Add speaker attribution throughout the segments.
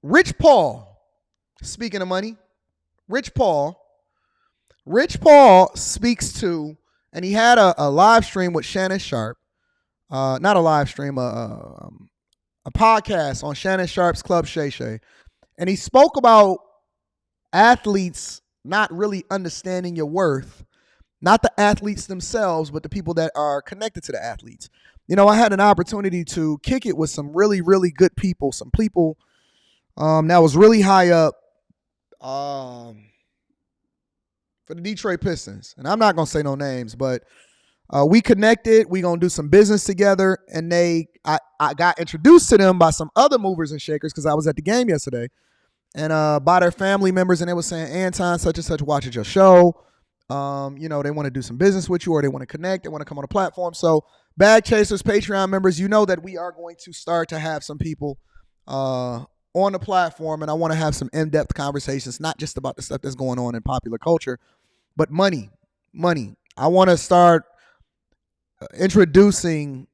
Speaker 1: Rich Paul, speaking of money, Rich Paul, Rich Paul speaks to, and he had a live stream with Shannon Sharp, not a live stream, a podcast on Shannon Sharp's Club Shay Shay, and he spoke about athletes not really understanding your worth, not the athletes themselves, but the people that are connected to the athletes. You know, I had an opportunity to kick it with some really, really good people, some people that was really high up for the Detroit Pistons. And I'm not going to say no names, but we connected. We going to do some business together. And I got introduced to them by some other movers and shakers because I was at the game yesterday. And by their family members, and they were saying, Anton, such and such watches your show. You know, they want to do some business with you, or they want to connect. They want to come on a platform. So Bag Chasers, Patreon members, you know that we are going to start to have some people on the platform, and I want to have some in-depth conversations, not just about the stuff that's going on in popular culture, but money. I want to start introducing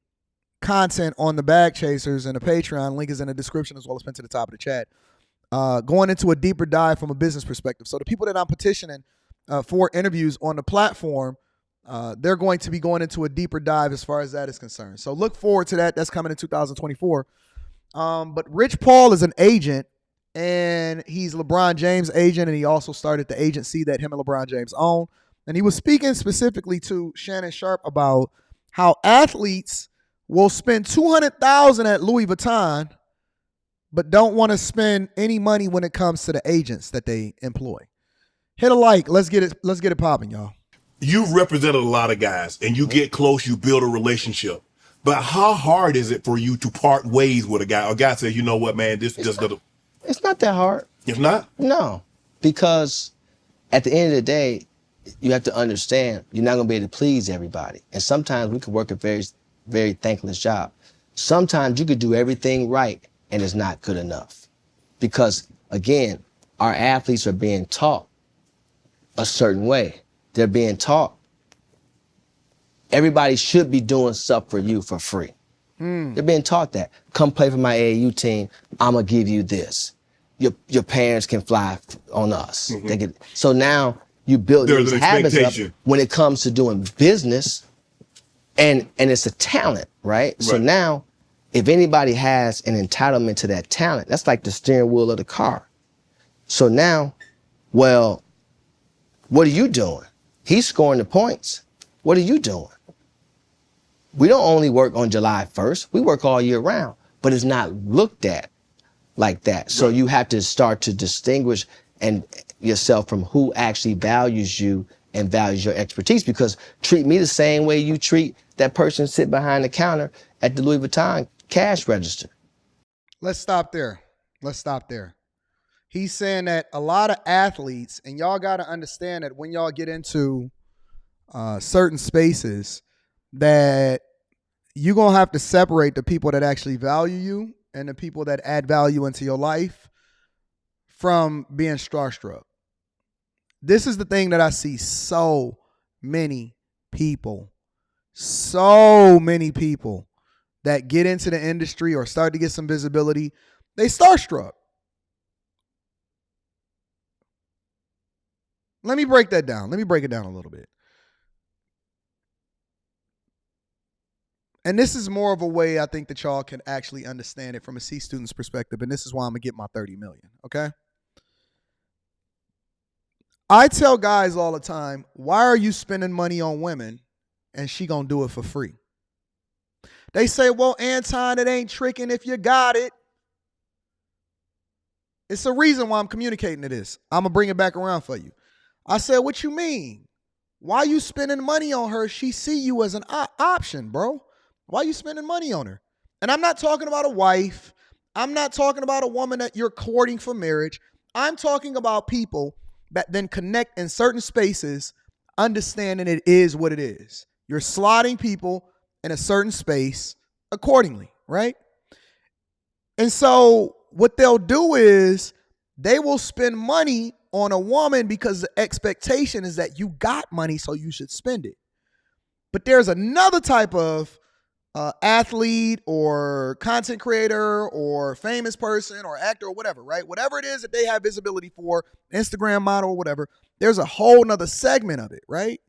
Speaker 1: content on the Bag Chasers and the Patreon. Link is in the description as well as pinned to the top of the chat. Going into a deeper dive from a business perspective. So the people that I'm petitioning for interviews on the platform, they're going to be going into a deeper dive as far as that is concerned. So look forward to that. That's coming in 2024. But Rich Paul is an agent, and he's LeBron James' agent, and he also started the agency that him and LeBron James own. And he was speaking specifically to Shannon Sharp about how athletes will spend $200,000 at Louis Vuitton, but don't want to spend any money when it comes to the agents that they employ. Hit a like. Let's get it popping, y'all.
Speaker 2: You've represented a lot of guys, and you get close, you build a relationship. But how hard is it for you to part ways with a guy? A guy says, you know what, man, this just doesn't.
Speaker 3: It's not that hard.
Speaker 2: If not?
Speaker 3: No, because at the end of the day, you have to understand you're not going to be able to please everybody. And sometimes we can work a very, very thankless job. Sometimes you could do everything right, and it's not good enough. Because, again, our athletes are being taught a certain way. They're being taught everybody should be doing stuff for you for free. They're being taught that. Come play for my AAU team, I'm going to give you this. Your parents can fly on us. Mm-hmm. So now you build these habits up when it comes to doing business, and it's a talent, right? So now, if anybody has an entitlement to that talent, that's like the steering wheel of the car. So now, well, what are you doing? He's scoring the points. What are you doing? We don't only work on July 1st. We work all year round, but it's not looked at like that. So you have to start to distinguish yourself from who actually values you and values your expertise, because treat me the same way you treat that person sitting behind the counter at the Louis Vuitton cash register.
Speaker 1: Let's stop there. He's saying that a lot of athletes, and y'all got to understand that when y'all get into certain spaces, that you're going to have to separate the people that actually value you and the people that add value into your life from being starstruck. This is the thing that I see so many people that get into the industry or start to get some visibility, they starstruck. Let me break that down. Let me break it down a little bit. And this is more of a way I think that y'all can actually understand it from a C student's perspective. And this is why I'm going to get my 30 million. Okay. I tell guys all the time, why are you spending money on women and she going to do it for free? They say, well, Anton, it ain't tricking if you got it. It's a reason why I'm communicating to this. I'm going to bring it back around for you. I said, what you mean? Why you spending money on her? She see you as an option, bro. Why you spending money on her? And I'm not talking about a wife. I'm not talking about a woman that you're courting for marriage. I'm talking about people that then connect in certain spaces, understanding it is what it is. You're slotting people in a certain space accordingly, right? And so what they'll do is they will spend money on a woman because the expectation is that you got money, so you should spend it. But there's another type of athlete or content creator or famous person or actor or whatever, right? Whatever it is that they have visibility for, Instagram model or whatever, there's a whole nother segment of it, right?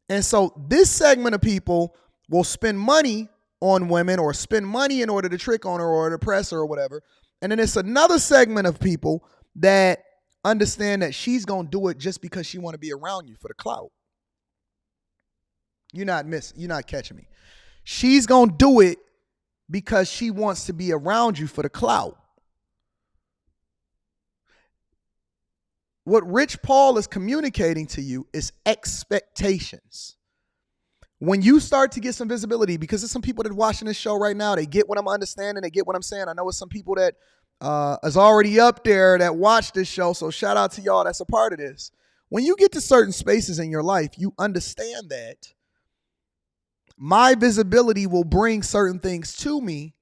Speaker 1: And so this segment of people will spend money on women or spend money in order to trick on her or to press her or whatever. And then it's another segment of people that understand that she's going to do it just because she want to be around you for the clout. You're not catching me. She's going to do it because she wants to be around you for the clout. What Rich Paul is communicating to you is expectations. When you start to get some visibility, because there's some people that are watching this show right now, they get what I'm understanding, they get what I'm saying. I know it's some people that is already up there that watch this show, so shout out to y'all that's a part of this. When you get to certain spaces in your life, you understand that my visibility will bring certain things to me,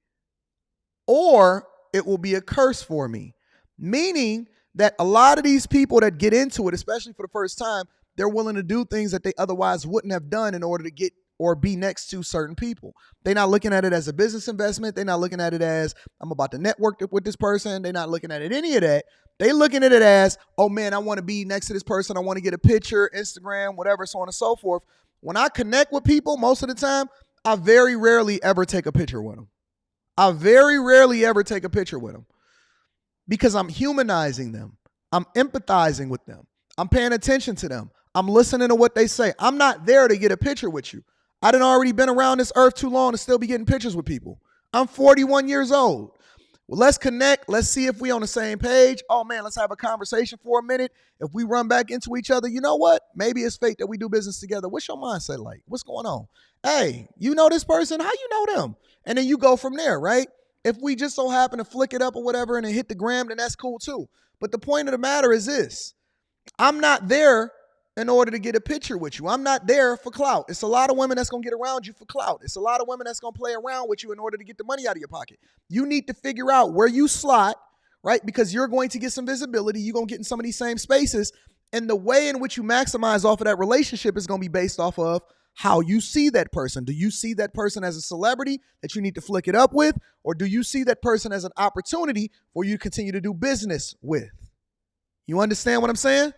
Speaker 1: or it will be a curse for me. Meaning that a lot of these people that get into it, especially for the first time, they're willing to do things that they otherwise wouldn't have done in order to get or be next to certain people. They're not looking at it as a business investment. They're not looking at it as, I'm about to network with this person. They're not looking at it any of that. They're looking at it as, oh man, I want to be next to this person. I want to get a picture, Instagram, whatever, so on and so forth. When I connect with people, most of the time, I very rarely ever take a picture with them. I very rarely ever take a picture with them because I'm humanizing them. I'm empathizing with them. I'm paying attention to them. I'm listening to what they say. I'm not there to get a picture with you. I done already been around this earth too long to still be getting pictures with people. I'm 41 years old. Well, let's connect. Let's see if we on the same page. Oh man, let's have a conversation for a minute. If we run back into each other, you know what? Maybe it's fate that we do business together. What's your mindset like? What's going on? Hey, you know this person? How you know them? And then you go from there, right? If we just so happen to flick it up or whatever and then hit the gram, then that's cool too. But the point of the matter is this. I'm not there in order to get a picture with you. I'm not there for clout. It's a lot of women that's going to get around you for clout. It's a lot of women that's going to play around with you in order to get the money out of your pocket. You need to figure out where you slot, right? Because you're going to get some visibility. You're going to get in some of these same spaces. And the way in which you maximize off of that relationship is going to be based off of how you see that person. Do you see that person as a celebrity that you need to flick it up with? Or do you see that person as an opportunity for you to continue to do business with? You understand what I'm saying?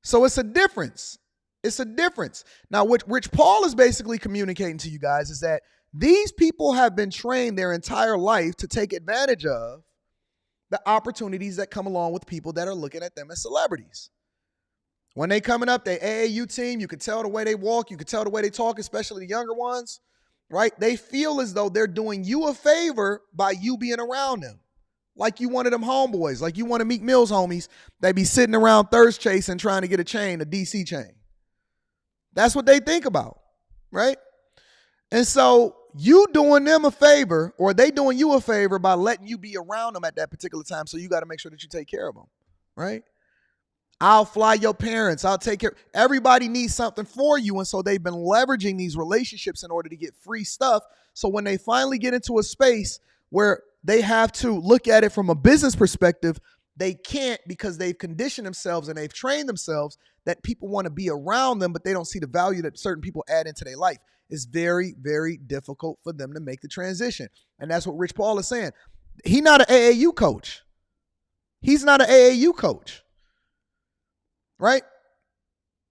Speaker 1: So it's a difference. It's a difference. Now, what Rich Paul is basically communicating to you guys is that these people have been trained their entire life to take advantage of the opportunities that come along with people that are looking at them as celebrities. When they coming up, their AAU team, you can tell the way they walk, you can tell the way they talk, especially the younger ones, right? They feel as though they're doing you a favor by you being around them. Like you one of them homeboys, like you one of Meek Mill's homies, they be sitting around thirst chasing trying to get a chain, a DC chain. That's what they think about, right? And so you doing them a favor or they doing you a favor by letting you be around them at that particular time. So you got to make sure that you take care of them, right? I'll fly your parents. I'll take care. Everybody needs something for you. And so they've been leveraging these relationships in order to get free stuff. So when they finally get into a space where they have to look at it from a business perspective, they can't because they've conditioned themselves and they've trained themselves that people want to be around them, but they don't see the value that certain people add into their life. It's very, very difficult for them to make the transition. And that's what Rich Paul is saying. He's not an AAU coach. He's not an AAU coach, right?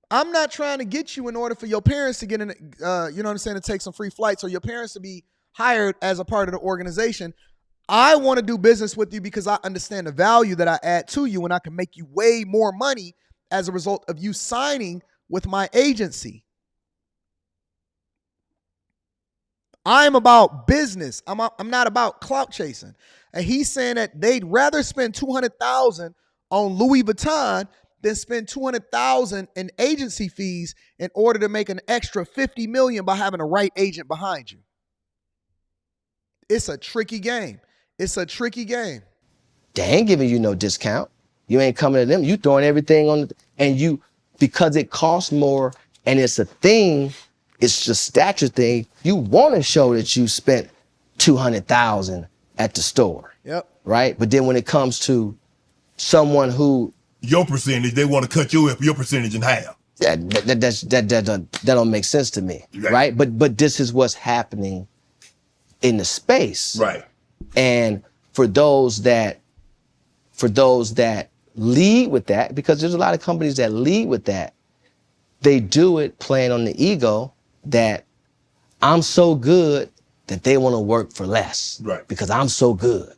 Speaker 1: I'm not trying to get you in order for your parents to get in, you know what I'm saying, to take some free flights or your parents to be hired as a part of the organization. I want to do business with you because I understand the value that I add to you and I can make you way more money as a result of you signing with my agency. I'm about business. I'm not about clout chasing. And he's saying that they'd rather spend $200,000 on Louis Vuitton than spend $200,000 in agency fees in order to make an extra $50 million by having a right agent behind you. It's a tricky game. It's a tricky game.
Speaker 3: They ain't giving you no discount. You ain't coming to them. You throwing everything on, and you, because it costs more and it's a thing, it's the stature thing, you want to show that you spent $200,000 at the store.
Speaker 1: Yep.
Speaker 3: Right? But then when it comes to someone who...
Speaker 2: Your percentage, they want to cut your percentage in half.
Speaker 3: That don't make sense to me, right? But this is what's happening in the space,
Speaker 2: Right.
Speaker 3: and for those that lead with that, because there's a lot of companies that lead with that, they do it playing on the ego that I'm so good that they want to work for less,
Speaker 2: Right.
Speaker 3: because I'm so good.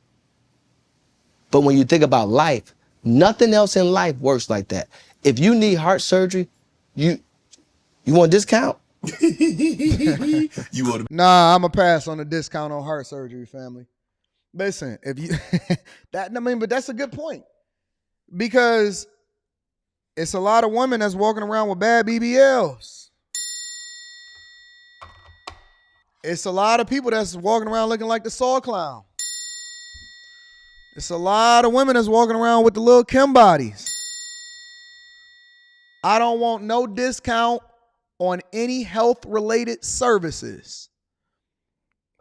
Speaker 3: But when you think about life, nothing else in life works like that. If you need heart surgery, you want a discount?
Speaker 2: You would.
Speaker 1: Nah, I'm a pass on the discount on heart surgery, family. Listen, if you but that's a good point. Because it's a lot of women that's walking around with bad BBLs. It's a lot of people that's walking around looking like the Saw Clown. It's a lot of women that's walking around with the little Kim bodies. I don't want no discount on any health-related services.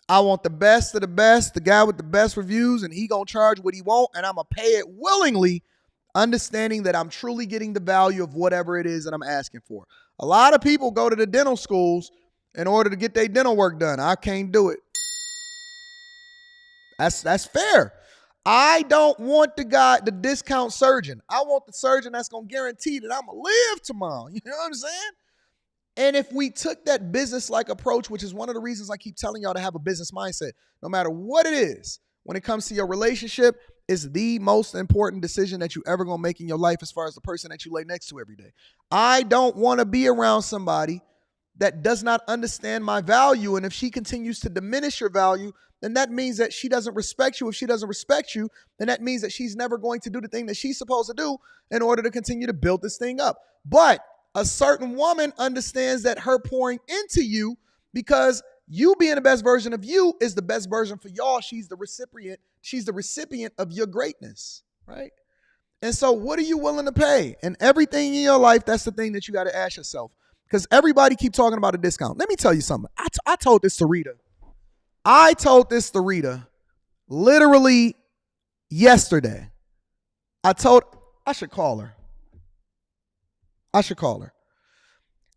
Speaker 1: I want the best of the best, the guy with the best reviews, and he gonna charge what he want, and I'm gonna pay it willingly, understanding that I'm truly getting the value of whatever it is that I'm asking for. A lot of people go to the dental schools in order to get their dental work done. I can't do it. That's fair. I don't want the discount surgeon. I want the surgeon that's gonna guarantee that I'm gonna live tomorrow. You know what I'm saying? And if we took that business-like approach, which is one of the reasons I keep telling y'all to have a business mindset, no matter what it is, when it comes to your relationship, it's the most important decision that you ever gonna make in your life as far as the person that you lay next to every day. I don't want to be around somebody that does not understand my value. And if she continues to diminish your value, then that means that she doesn't respect you. If she doesn't respect you, then that means that she's never going to do the thing that she's supposed to do in order to continue to build this thing up. But a certain woman understands that her pouring into you, because you being the best version of you is the best version for y'all. She's the recipient. She's the recipient of your greatness, right? And so what are you willing to pay? And everything in your life, that's the thing that you got to ask yourself. Because everybody keep talking about a discount. Let me tell you something. I told this to Rita. Literally yesterday. I should call her.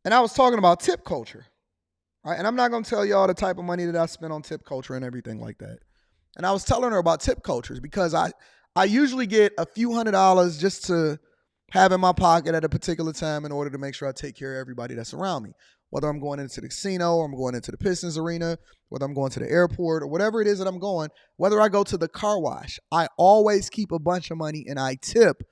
Speaker 1: And I was talking about tip culture. Right? And I'm not going to tell y'all the type of money that I spent on tip culture and everything like that. And I was telling her about tip cultures because I usually get a few $100s just to have in my pocket at a particular time in order to make sure I take care of everybody that's around me. Whether I'm going into the casino or I'm going into the Pistons arena, whether I'm going to the airport or whatever it is that I'm going, whether I go to the car wash, I always keep a bunch of money and I tip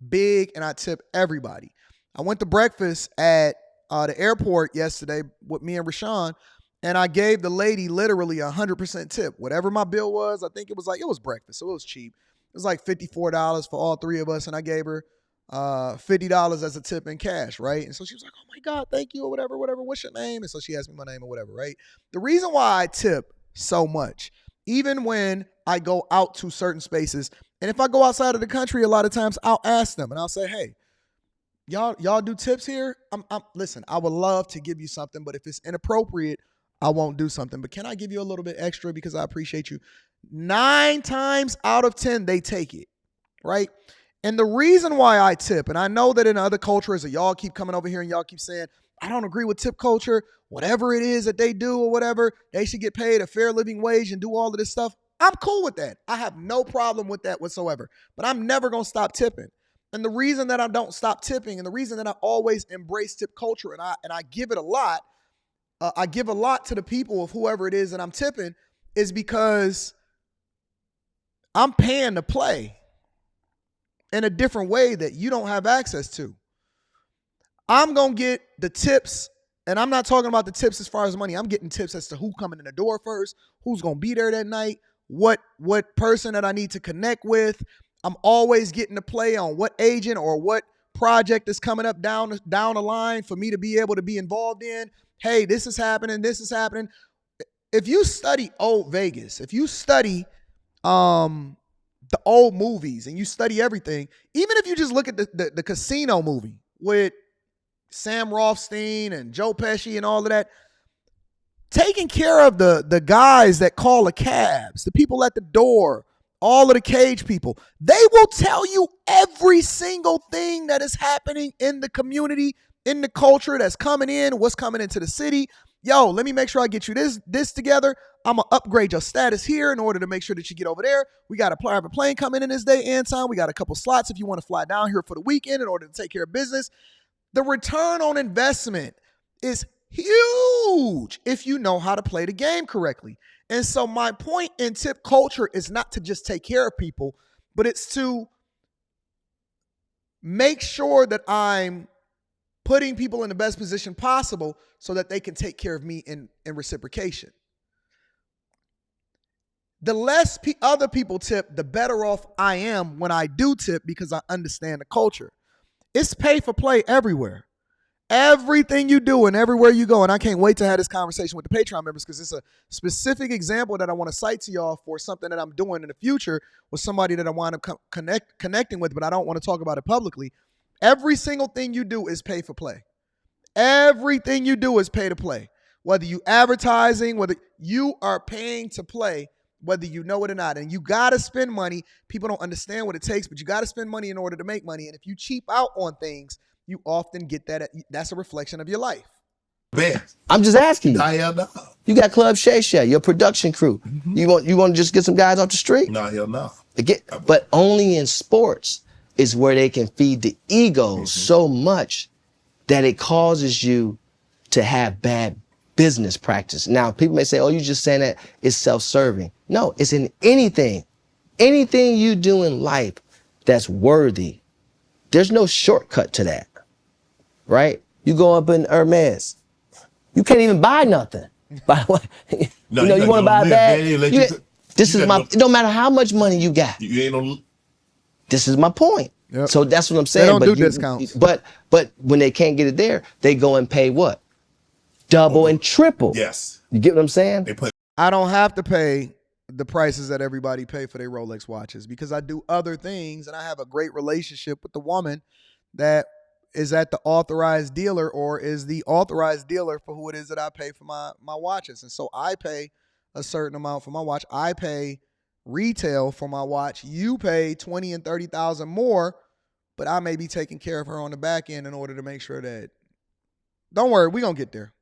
Speaker 1: big and I tip everybody. I went to breakfast at the airport yesterday with me and Rashawn, and I gave the lady literally 100% tip. Whatever my bill was, I think it was breakfast, so it was cheap. It was like $54 for all three of us, and I gave her $50 as a tip in cash, right? And so she was like, oh my God, thank you, or whatever, what's your name? And so she asked me my name or whatever, right? The reason why I tip so much, even when I go out to certain spaces, and if I go outside of the country, a lot of times I'll ask them and I'll say, hey, y'all do tips here? Listen, I would love to give you something, but if it's inappropriate, I won't do something. But can I give you a little bit extra because I appreciate you? 9 times out of 10, they take it, right? And the reason why I tip, and I know that in other cultures that y'all keep coming over here and y'all keep saying, I don't agree with tip culture, whatever it is that they do or whatever, they should get paid a fair living wage and do all of this stuff. I'm cool with that. I have no problem with that whatsoever. But I'm never going to stop tipping. And the reason that I don't stop tipping and the reason that I always embrace tip culture and I give it a lot, I give a lot to the people of whoever it is that I'm tipping, is because I'm paying to play in a different way that you don't have access to. I'm going to get the tips, and I'm not talking about the tips as far as money. I'm getting tips as to who coming in the door first, who's going to be there that night, what person that I need to connect with. I'm always getting to play on what agent or what project is coming up down the line for me to be able to be involved in. Hey, this is happening. If you study old Vegas, if you study the old movies and you study everything, even if you just look at the casino movie with Sam Rothstein and Joe Pesci and all of that, taking care of the guys that call the cabs, the people at the door, all of the cage people, they will tell you every single thing that is happening in the community in the culture that's coming in, what's coming into the city. Yo, let me make sure I get you this together. I'm going to upgrade your status here in order to make sure that you get over there. We got a private plane coming in this day, Anton. We got a couple slots if you want to fly down here for the weekend in order to take care of business. The return on investment is huge if you know how to play the game correctly. And so my point in tip culture is not to just take care of people, but it's to make sure that I'm putting people in the best position possible so that they can take care of me in reciprocation. The less other people tip, the better off I am when I do tip because I understand the culture. It's pay for play everywhere. Everything you do and everywhere you go. And I can't wait to have this conversation with the Patreon members because it's a specific example that I want to cite to y'all for something that I'm doing in the future with somebody that I want to connecting with, but I don't want to talk about it publicly. Every single thing you do is pay for play. Everything you do is pay to play. Whether you advertising, whether you are paying to play, whether you know it or not. And you got to spend money. People don't understand what it takes, but you got to spend money in order to make money. And if you cheap out on things, you often get that. That's a reflection of your life.
Speaker 2: Man,
Speaker 3: I'm just asking you.
Speaker 2: hell no.
Speaker 3: You got Club Shay Shay, your production crew.
Speaker 2: Mm-hmm.
Speaker 3: You want to just get some guys off the street?
Speaker 2: Nah, hell no.
Speaker 3: But only in sports is where they can feed the ego so much that it causes you to have bad business practice. Now, people may say, oh, you're just saying that it's self-serving. No, it's in anything. Anything you do in life that's worthy. There's no shortcut to that, right? You go up in Hermes, you can't even buy nothing. By the way,
Speaker 2: No,
Speaker 3: you want to buy a bag. It don't matter how much money you got.
Speaker 2: You ain't no.
Speaker 3: This is my point.
Speaker 1: Yep.
Speaker 3: So that's what I'm saying.
Speaker 1: They don't do discounts.
Speaker 3: But when they can't get it there, they go and pay what? Double and triple.
Speaker 2: Yes.
Speaker 3: You get what I'm saying?
Speaker 2: They put.
Speaker 1: I don't have to pay the prices that everybody pay for their Rolex watches because I do other things and I have a great relationship with the woman that is at the authorized dealer or is the authorized dealer for who it is that I pay for my watches. And so I pay a certain amount for my watch. I pay retail for my watch. You pay 20 and 30,000 more, but I may be taking care of her on the back end in order to make sure that, don't worry, we're going to get there.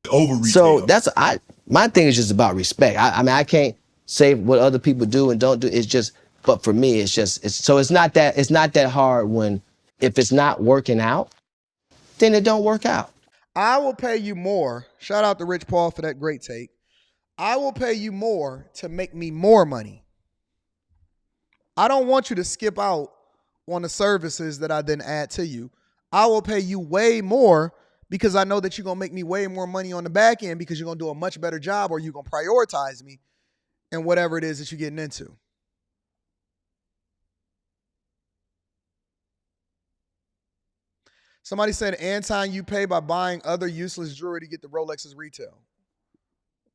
Speaker 2: Over retail.
Speaker 3: So my thing is just about respect. I mean, I can't say what other people do and don't do. It's just, but for me, it's not that hard when, if it's not working out, then it don't work out.
Speaker 1: I will pay you more. Shout out to Rich Paul for that great take. I will pay you more to make me more money. I don't want you to skip out on the services that I then add to you. I will pay you way more because I know that you're going to make me way more money on the back end because you're going to do a much better job or you're going to prioritize me in whatever it is that you're getting into. Somebody said, Anton, you pay by buying other useless jewelry to get the Rolexes retail.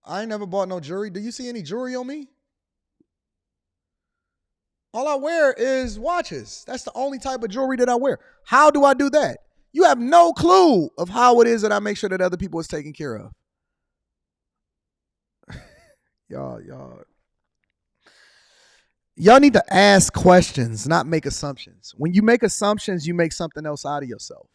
Speaker 1: I ain't never bought no jewelry. Do you see any jewelry on me? All I wear is watches. That's the only type of jewelry that I wear. How do I do that? You have no clue of how it is that I make sure that other people is taken care of. Y'all need to ask questions, not make assumptions. When you make assumptions, you make something else out of yourself.